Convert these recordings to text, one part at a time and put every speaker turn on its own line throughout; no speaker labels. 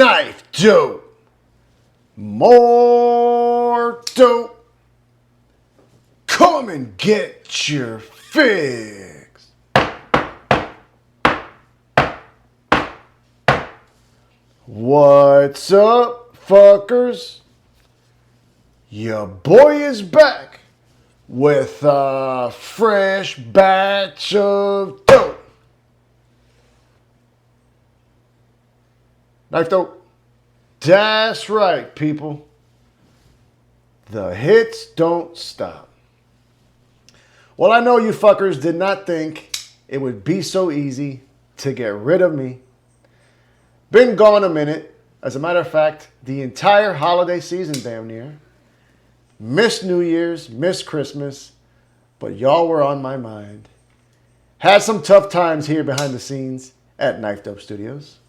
Knife dope. More dope. Come and get your fix. What's up, fuckers? Your boy is back with a fresh batch of dope. Knife dope. That's right, people. The hits don't stop. Well, I know you fuckers did not think it would be so easy to get rid of me. Been gone a minute. As a matter of fact, the entire holiday season damn near. Missed New Year's, missed Christmas, but y'all were on my mind. Had some tough times here behind the scenes at KnifeDope Studios.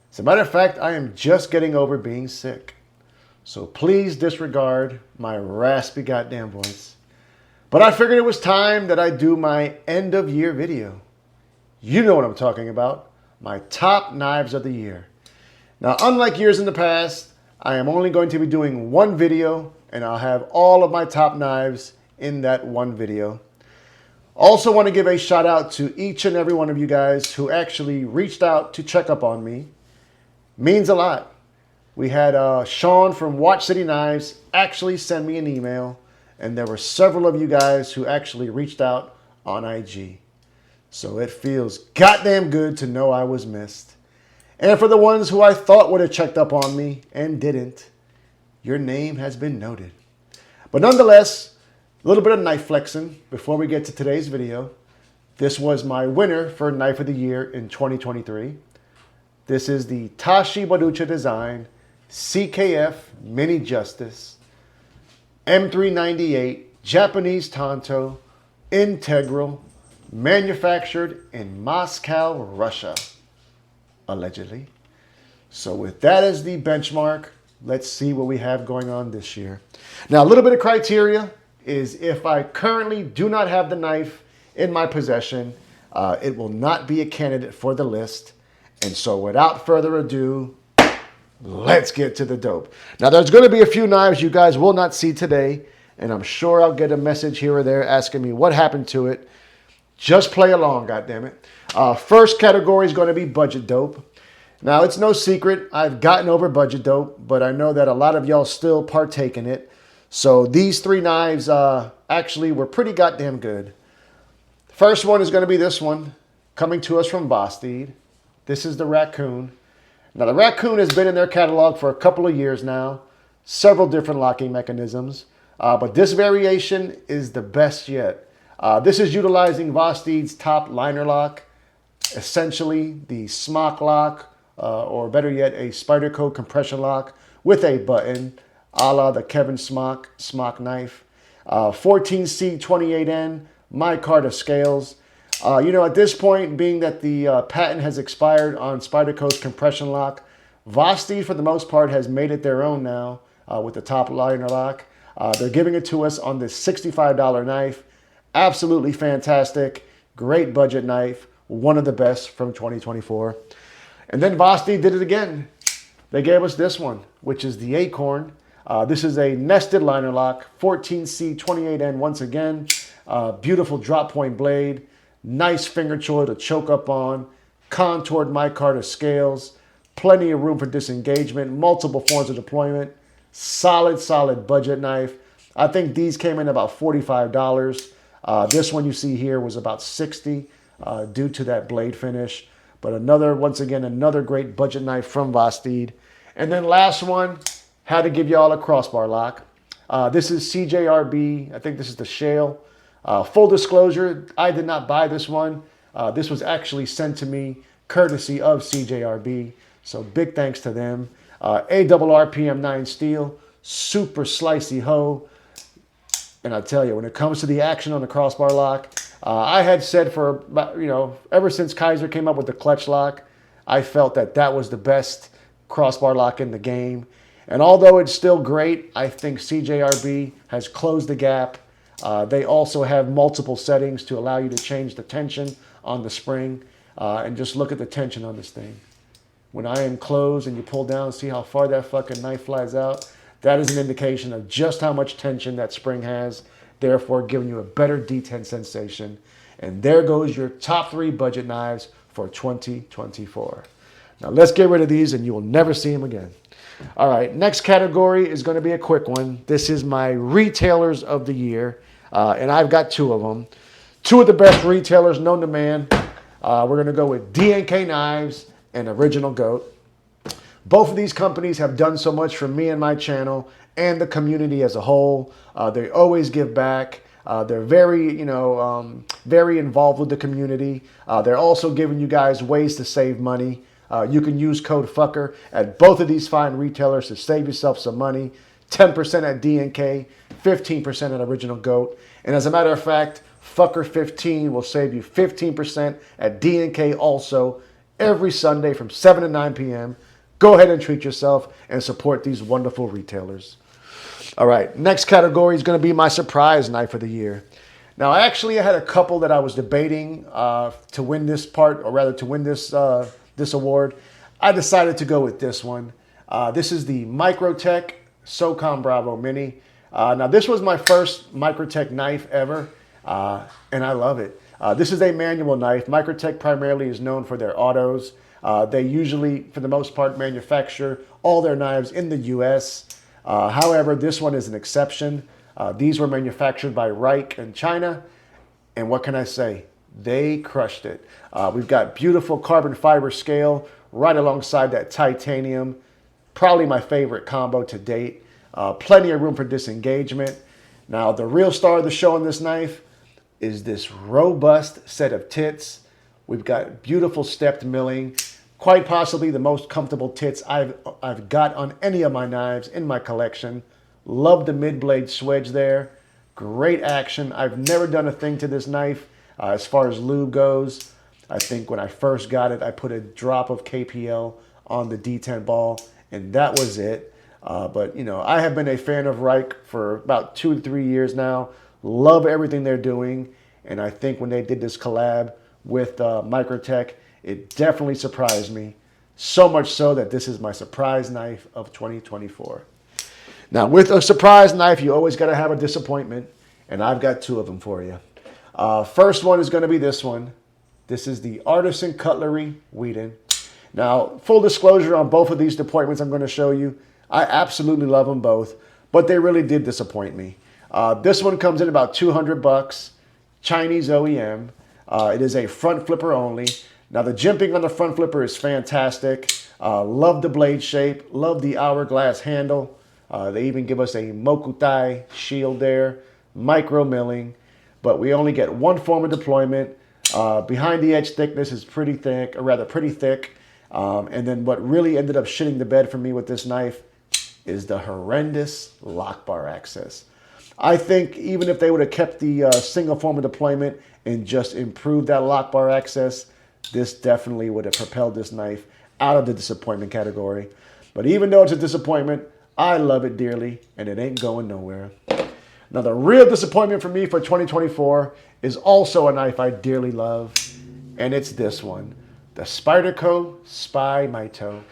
As a matter of fact, I am just getting over being sick. So please disregard my raspy goddamn voice. But I figured it was time that I do my end of year video. You know what I'm talking about. My top knives of the year. Now, unlike years in the past, I am only going to be doing one video and I'll have all of my top knives in that one video. Also want to give a shout out to each and every one of you guys who actually reached out to check up on me. Means a lot. We had Sean from Watch City Knives actually send me an email, and there were several of you guys who actually reached out on IG. So it feels goddamn good to know I was missed. And for the ones who I thought would have checked up on me and didn't, your name has been noted. But nonetheless, a little bit of knife flexing before we get to today's video. This was my winner for Knife of the Year in 2023. This is the Tashi Baducha design CKF Mini Justice M398 Japanese Tanto Integral, manufactured in Moscow, Russia, allegedly. So with that as the benchmark, let's see what we have going on this year. Now, a little bit of criteria is if I currently do not have the knife in my possession, it will not be a candidate for the list. And so without further ado, let's get to the dope. Now, there's going to be a few knives you guys will not see today, and I'm sure I'll get a message here or there asking me what happened to it. Just play along, goddammit. First category is going to be budget dope. Now, it's no secret I've gotten over budget dope, but I know that a lot of y'all still partake in it. So these three knives actually were pretty goddamn good. First one is going to be this one, coming to us from Vosteed. This is the Raccoon. Now, the Raccoon has been in their catalog for a couple of years now. Several different locking mechanisms. But this variation is the best yet. This is utilizing Vosteed's top liner lock. Essentially, the smock lock, or better yet, a Spyderco compression lock with a button, a la the Kevin Smock knife. 14C28N, micarta scales. At this point, being that the patent has expired on Spyderco's compression lock, Vosteed, for the most part, has made it their own now with the top liner lock. They're giving it to us on this $65 knife. Absolutely fantastic. Great budget knife. One of the best from 2024. And then Vosteed did it again. They gave us this one, which is the Acorn. This is a nested liner lock, 14C28N once again. Beautiful drop point blade. Nice finger choil to choke up on. Contoured micarta scales. Plenty of room for disengagement. Multiple forms of deployment. Solid budget knife. I think these came in about $45. This one you see here was about $60 due to that blade finish. But once again, another great budget knife from Vosteed. And then last one, had to give y'all a crossbar lock. This is CJRB. I think this is the Shale. Full disclosure, I did not buy this one. This was actually sent to me courtesy of CJRB. So big thanks to them. ARRPM9 steel, super slicey hoe. And I tell you, when it comes to the action on the crossbar lock, I had said for, ever since Kaiser came up with the clutch lock, I felt that that was the best crossbar lock in the game. And although it's still great, I think CJRB has closed the gap. They also have multiple settings to allow you to change the tension on the spring. And just look at the tension on this thing. when I am closed and you pull down, see how far that fucking knife flies out? That is an indication of just how much tension that spring has, therefore giving you a better detent sensation. And there goes your top 3 budget knives for 2024. Now let's get rid of these and you will never see them again. All right, next category is going to be a quick one. This is my retailers of the year, and I've got 2 of them. 2 of the best retailers known to man. We're going to go with D&K Knives and Original Goat. Both of these companies have done so much for me and my channel and the community as a whole. They always give back. They're very, very involved with the community. They're also giving you guys ways to save money. You can use code FUCKER at both of these fine retailers to save yourself some money. 10% at D&K, 15% at Original Goat. And as a matter of fact, FUCKER15 will save you 15% at D&K also every Sunday from 7 to 9 p.m. Go ahead and treat yourself and support these wonderful retailers. All right, next category is going to be my surprise knife of the year. Now, actually, I had a couple that I was debating to win this part, or rather to win this this award. I decided to go with this one. This is the Microtech SOCOM Bravo Mini. Now, this was my first Microtech knife ever, and I love it. This is a manual knife. Microtech primarily is known for their autos. They usually, for the most part, manufacture all their knives in the U.S. However, this one is an exception. These were manufactured by Reich in China, and what can I say? They crushed it. We've got beautiful carbon fiber scale right alongside that titanium. Probably my favorite combo to date. Plenty of room for disengagement. Now, the real star of the show on this knife is this robust set of tits. We've got beautiful stepped milling. Quite possibly the most comfortable tits I've got on any of my knives in my collection. Love the mid-blade swedge there. Great action. I've never done a thing to this knife as far as lube goes. I think when I first got it, I put a drop of KPL on the detent ball, and that was it. But, I have been a fan of Reich for about 2 to 3 years now. Love everything they're doing. And I think when they did this collab with Microtech, it definitely surprised me. So much so that this is my surprise knife of 2024. Now, with a surprise knife, you always got to have a disappointment. And I've got 2 of them for you. First one is going to be this one. This is the Artisan Cutlery Whedon. Now, full disclosure on both of these disappointments I'm going to show you. I absolutely love them both, but they really did disappoint me. This one comes in about $200, Chinese OEM. It is a front flipper only. Now, the jimping on the front flipper is fantastic. Love the blade shape. Love the hourglass handle. They even give us a Mokutai shield there. Micro milling. But we only get one form of deployment. Behind the edge thickness is pretty thick, or rather pretty thick. And then what really ended up shitting the bed for me with this knife is the horrendous lock bar access. I think even if they would have kept the single form of deployment and just improved that lock bar access, this definitely would have propelled this knife out of the disappointment category. But even though it's a disappointment, I love it dearly, and it ain't going nowhere. Now, the real disappointment for me for 2024 is also a knife I dearly love, and it's this one, the Spyderco Spy Mito.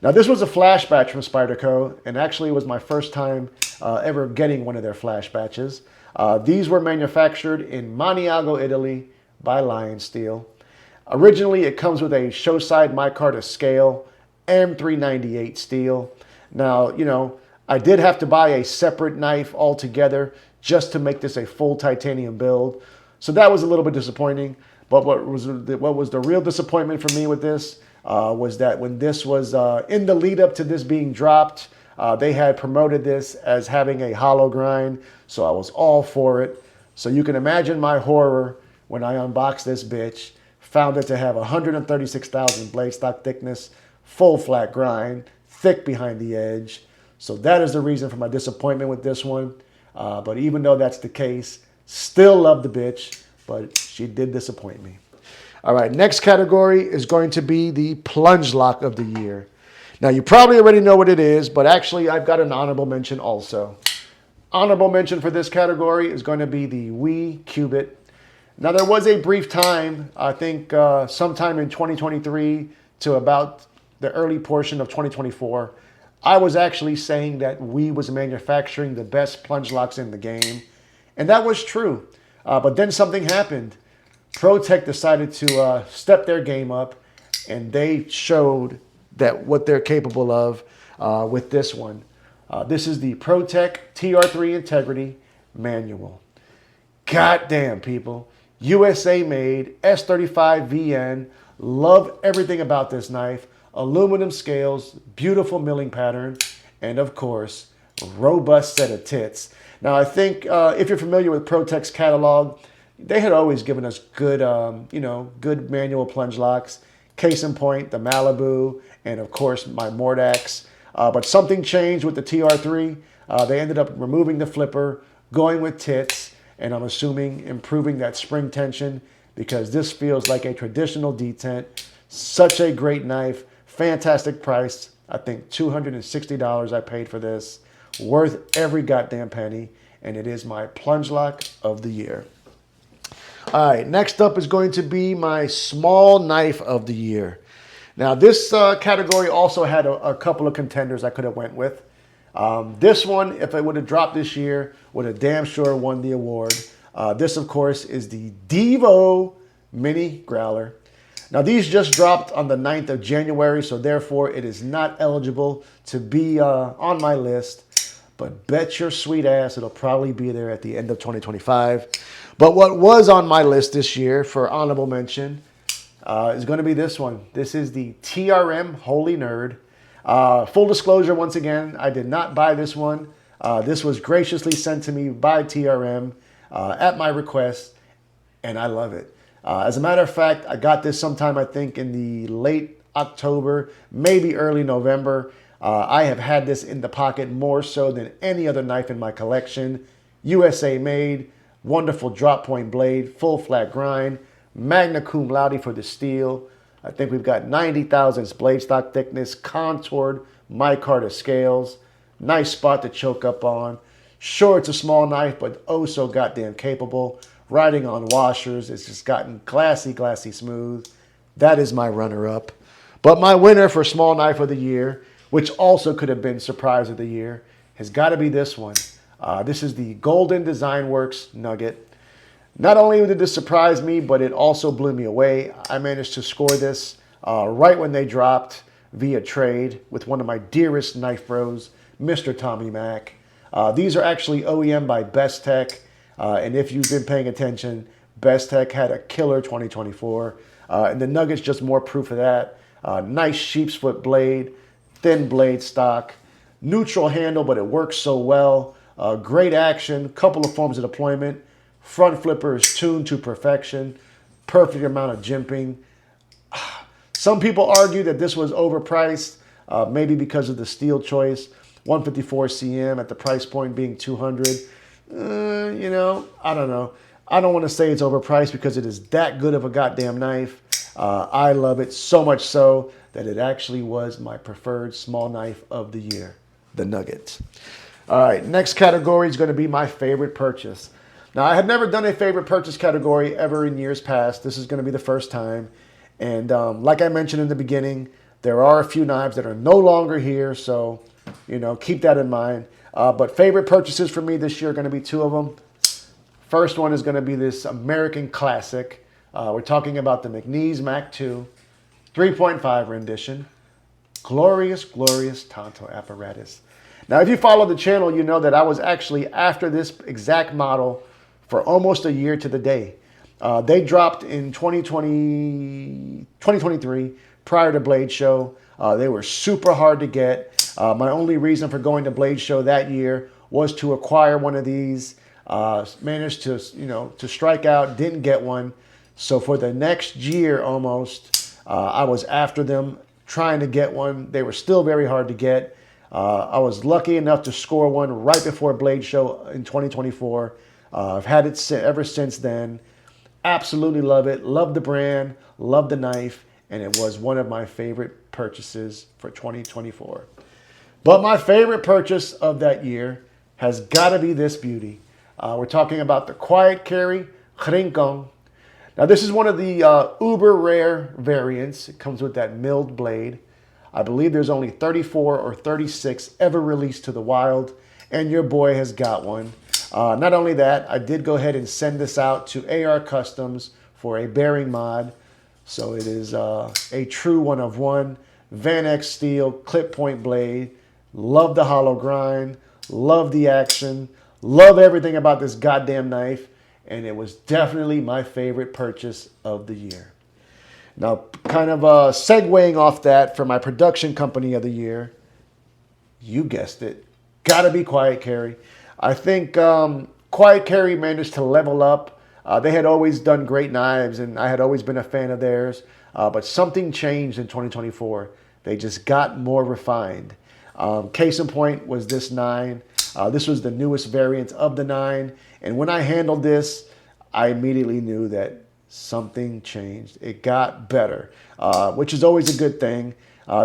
Now, this was a flash batch from Spyderco, and actually it was my first time ever getting one of their flash batches. These were manufactured in Maniago, Italy by Lion Steel. Originally, it comes with a show-side micarta scale, M398 steel. Now, I did have to buy a separate knife altogether just to make this a full titanium build. So that was a little bit disappointing. But what was the real disappointment for me with this was that when this was in the lead up to this being dropped, they had promoted this as having a hollow grind. So I was all for it. So you can imagine my horror when I unboxed this bitch, found it to have 136,000 blade stock thickness, full flat grind, thick behind the edge. So that is the reason for my disappointment with this one. But even though that's the case, still love the bitch, but she did disappoint me. All right, next category is going to be the Plunge Lock of the Year. Now, you probably already know what it is, but actually I've got an honorable mention also. Honorable mention for this category is going to be the Wii Cubit. Now, there was a brief time, I think sometime in 2023 to about the early portion of 2024, I was actually saying that we was manufacturing the best plunge locks in the game. And that was true. But then something happened. ProTech decided to step their game up, and they showed that what they're capable of with this one. This is the ProTech TR3 Integrity Manual. Goddamn, people. USA made, S35 VN. Love everything about this knife. Aluminum scales, beautiful milling pattern, and of course, robust set of tits. Now, I think if you're familiar with ProTech's catalog, they had always given us good, good manual plunge locks. Case in point, the Malibu, and of course, my Mordax. But something changed with the TR3. They ended up removing the flipper, going with tits, and I'm assuming improving that spring tension, because this feels like a traditional detent. Such a great knife. Fantastic price. I think $260 I paid for this. Worth every goddamn penny. And it is my plunge lock of the year. All right, next up is going to be my small knife of the year. Now, this category also had a couple of contenders I could have went with. This one, if it would have dropped this year, would have damn sure won the award. This, of course, is the Devo Mini Growler. Now, these just dropped on the 9th of January, so therefore it is not eligible to be on my list. But bet your sweet ass it'll probably be there at the end of 2025. But what was on my list this year for honorable mention is going to be this one. This is the TRM Holy Nerd. Full disclosure, once again, I did not buy this one. This was graciously sent to me by TRM at my request, and I love it. As a matter of fact, I got this sometime, I think, in the late October, maybe early November. I have had this in the pocket more so than any other knife in my collection. USA made, wonderful drop point blade, full flat grind, magna cum laude for the steel. I think we've got 90 thousandths blade stock thickness, contoured micarta scales, nice spot to choke up on. Sure, it's a small knife, but oh so goddamn capable. Riding on washers, it's just gotten glassy, glassy smooth. That is my runner-up. But my winner for small knife of the year, which also could have been surprise of the year, has got to be this one. This is the Golden Design Works Nugget. Not only did this surprise me, but it also blew me away. I managed to score this right when they dropped via trade with one of my dearest knife bros, Mr. Tommy Mac. These are actually OEM by Best Tech. And if you've been paying attention, Best Tech had a killer 2024. And the Nugget's just more proof of that. Nice sheep's foot blade, thin blade stock, neutral handle, but it works so well. Great action, couple of forms of deployment. Front flipper is tuned to perfection. Perfect amount of jimping. Some people argue that this was overpriced, maybe because of the steel choice. 154 cm at the price point being 200. I don't know. I don't want to say it's overpriced because it is that good of a goddamn knife. I love it so much so that it actually was my preferred small knife of the year, the Nugget. All right, next category is going to be my favorite purchase. Now, I had never done a favorite purchase category ever in years past. This is going to be the first time. And like I mentioned in the beginning, there are a few knives that are no longer here, so, keep that in mind. But favorite purchases for me this year are going to be two of them. First one is going to be this American classic. We're talking about the McNeese Mac 2 3.5 rendition. Glorious, glorious Tonto apparatus. Now, if you follow the channel, you know that I was actually after this exact model for almost a year to the day. They dropped in 2023 prior to Blade Show. They were super hard to get. My only reason for going to Blade Show that year was to acquire one of these. Managed to, to strike out, didn't get one. So for the next year almost, I was after them, trying to get one. They were still very hard to get. I was lucky enough to score one right before Blade Show in 2024. I've had it ever since then. Absolutely love it. Love the brand. Love the knife. And it was one of my favorite purchases for 2024. But my favorite purchase of that year has got to be this beauty. We're talking about the Quiet Carry Rincon. Now, this is one of the uber rare variants. It comes with that milled blade. I believe there's only 34 or 36 ever released to the wild, and your boy has got one. Not only that, I did go ahead and send this out to AR Customs for a bearing mod. So it is a true one of one. Van X steel, clip point blade. Love the hollow grind. Love the action. Love everything about this goddamn knife. And it was definitely my favorite purchase of the year. Now, kind of segueing off that for my production company of the year, you guessed it, gotta be Quiet Carry. I think Quiet Carry managed to level up. They had always done great knives, and I had always been a fan of theirs. But something changed in 2024. They just got more refined. Case in point was this 9. This was the newest variant of the 9. And when I handled this, I immediately knew that something changed. It got better, which is always a good thing.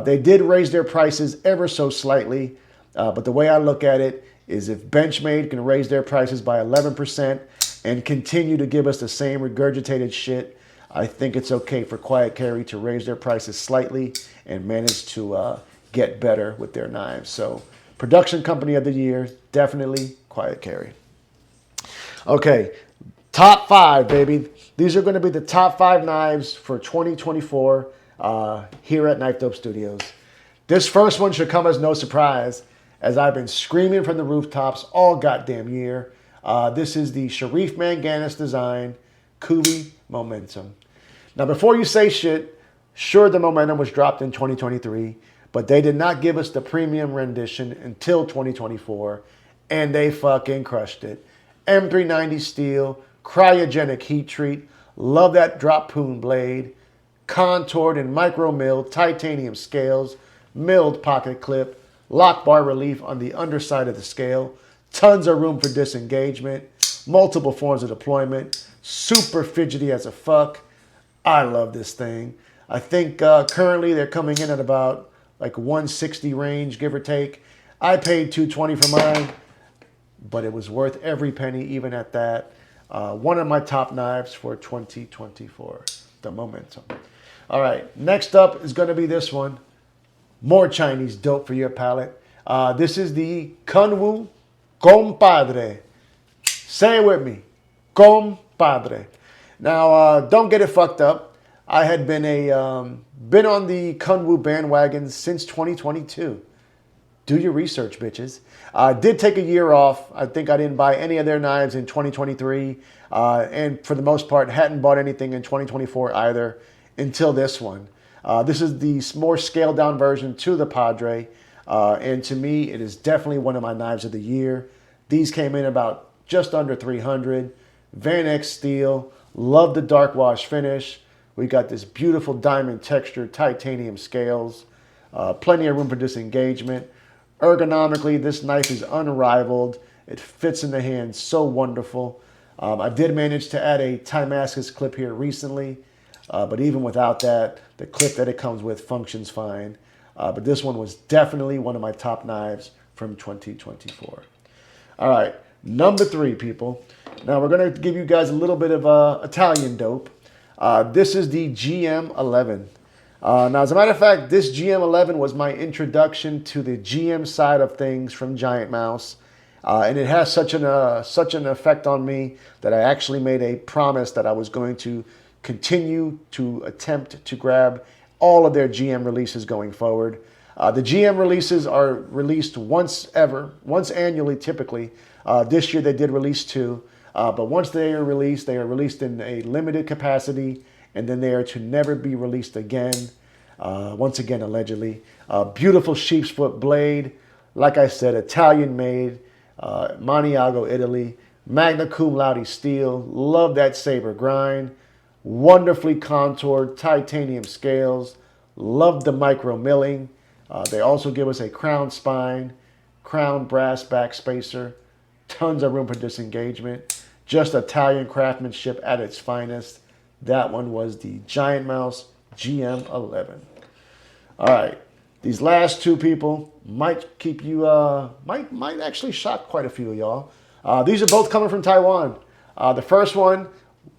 They did raise their prices ever so slightly. But the way I look at it is if Benchmade can raise their prices by 11% and continue to give us the same regurgitated shit, I think it's okay for Quiet Carry to raise their prices slightly and manage to get better with their knives. So production company of the year, definitely Quiet Carry. Okay, top 5, baby. These are going to be the top 5 knives for 2024 here at Knife Dope Studios. This first one should come as no surprise, as I've been screaming from the rooftops all goddamn year. This is the Sharif Manganis design Kubi Momentum. Now, before you say shit, sure, the Momentum was dropped in 2023, but they did not give us the premium rendition until 2024, and they fucking crushed it. M390 steel, cryogenic heat treat, love that drop poon blade, contoured and micro milled titanium scales, milled pocket clip, lock bar relief on the underside of the scale, tons of room for disengagement, multiple forms of deployment, super fidgety as a fuck. I love this thing. I think currently they're coming in at about like 160 range, give or take. I paid $220 for mine, but it was worth every penny, even at that. One of my top knives for 2024, the Momentum. All right, next up is going to be this one. More Chinese dope for your palate. This is the Kunwu Compadre. Say it with me, Compadre. Now, don't get it fucked up. I had been been on the Kunwu bandwagon since 2022. Do your research, bitches. I did take a year off. I think I didn't buy any of their knives in 2023. And for the most part, hadn't bought anything in 2024 either until this one. This is the more scaled down version to the Padre. And to me, it is definitely one of my knives of the year. These came in about just under 300. Van X steel. Love the dark wash finish. We got this beautiful diamond textured titanium scales. Plenty of room for disengagement. Ergonomically, this knife is unrivaled. It fits in the hand so wonderful. I did manage to add a Timascus clip here recently, but even without that, the clip that it comes with functions fine. But this one was definitely one of my top knives from 2024. All right, number 3, people. Now we're going to give you guys a little bit of Italian dope. This is the GM11. Now, as a matter of fact, this GM11 was my introduction to the GM side of things from Giant Mouse. And it has such an effect on me that I actually made a promise that I was going to continue to attempt to grab all of their GM releases going forward. The GM releases are released once annually typically. This year they did release 2. But once they are released in a limited capacity, and then they are to never be released again, once again, allegedly. Beautiful sheep's foot blade. Like I said, Italian made, Maniago, Italy. Magna Cum Laude steel. Love that saber grind. Wonderfully contoured titanium scales. Love the micro milling. They also give us a crown spine, crown brass back spacer. Tons of room for disengagement. Just Italian craftsmanship at its finest. That one was the Giant Mouse GM11. All right, these last 2 people might keep you, might actually shock quite a few of y'all. These are both coming from Taiwan. The first one,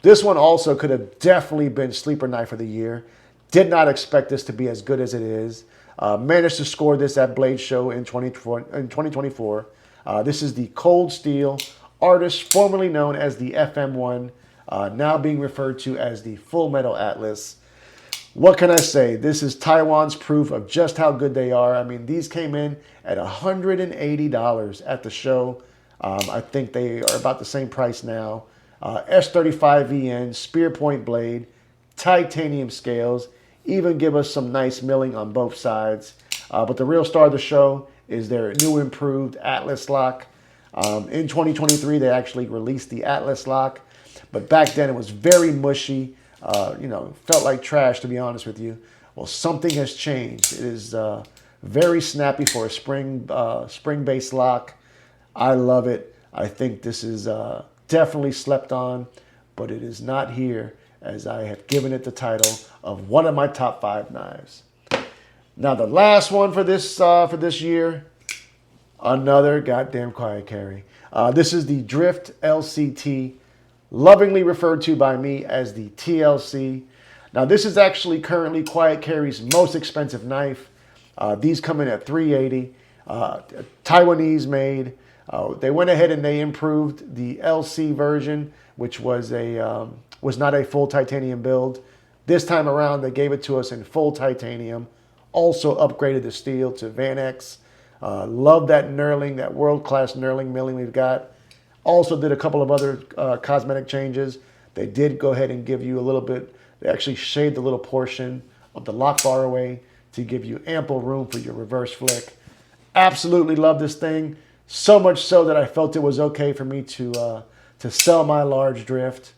this one also could have definitely been sleeper knife of the year. Did not expect this to be as good as it is. Managed to score this at Blade Show in 2024. This is the Cold Steel Artist, formerly known as the FM1, now being referred to as the Full Metal Atlas. What can I say? This is Taiwan's proof of just how good they are. I mean, these came in at $180 at the show. I think they are about the same price now. S35VN, spear point blade, titanium scales, even give us some nice milling on both sides. But the real star of the show is their new improved Atlas lock. In 2023, they actually released the Atlas lock, but back then it was very mushy. Felt like trash, to be honest with you. Well, something has changed. It is very snappy for a spring-based lock. I love it. I think this is definitely slept on, but it is not here, as I have given it the title of one of my top 5 knives. Now, the last one for this year, another goddamn quiet carry. This is the Drift LCT, lovingly referred to by me as the TLC. Now, this is actually currently Quiet Carry's most expensive knife. These come in at $380. Taiwanese made. They went ahead and they improved the LC version, which was not a full titanium build. This time around, they gave it to us in full titanium. Also upgraded the steel to Van X. Love that knurling, that world-class knurling milling we've got. Also did a couple of other cosmetic changes. They did go ahead and give you a little bit, they actually shaved a little portion of the lock bar away to give you ample room for your reverse flick. Absolutely love this thing. So much so that I felt it was okay for me to sell my large drift.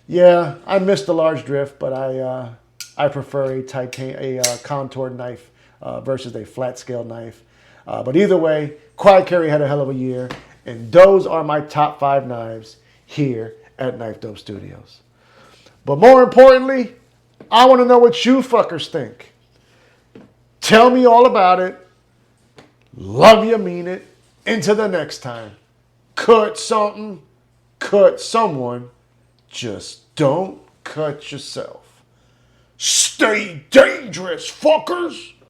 Yeah, I missed the large drift, but I prefer a contoured knife versus a flat scale knife. But either way, Quiet Carry had a hell of a year, and those are my top 5 knives here at KnifeDope Studios. But more importantly, I want to know what you fuckers think. Tell me all about it. Love you, mean it. Until the next time. Cut something, cut someone. Just don't cut yourself. Stay dangerous, fuckers.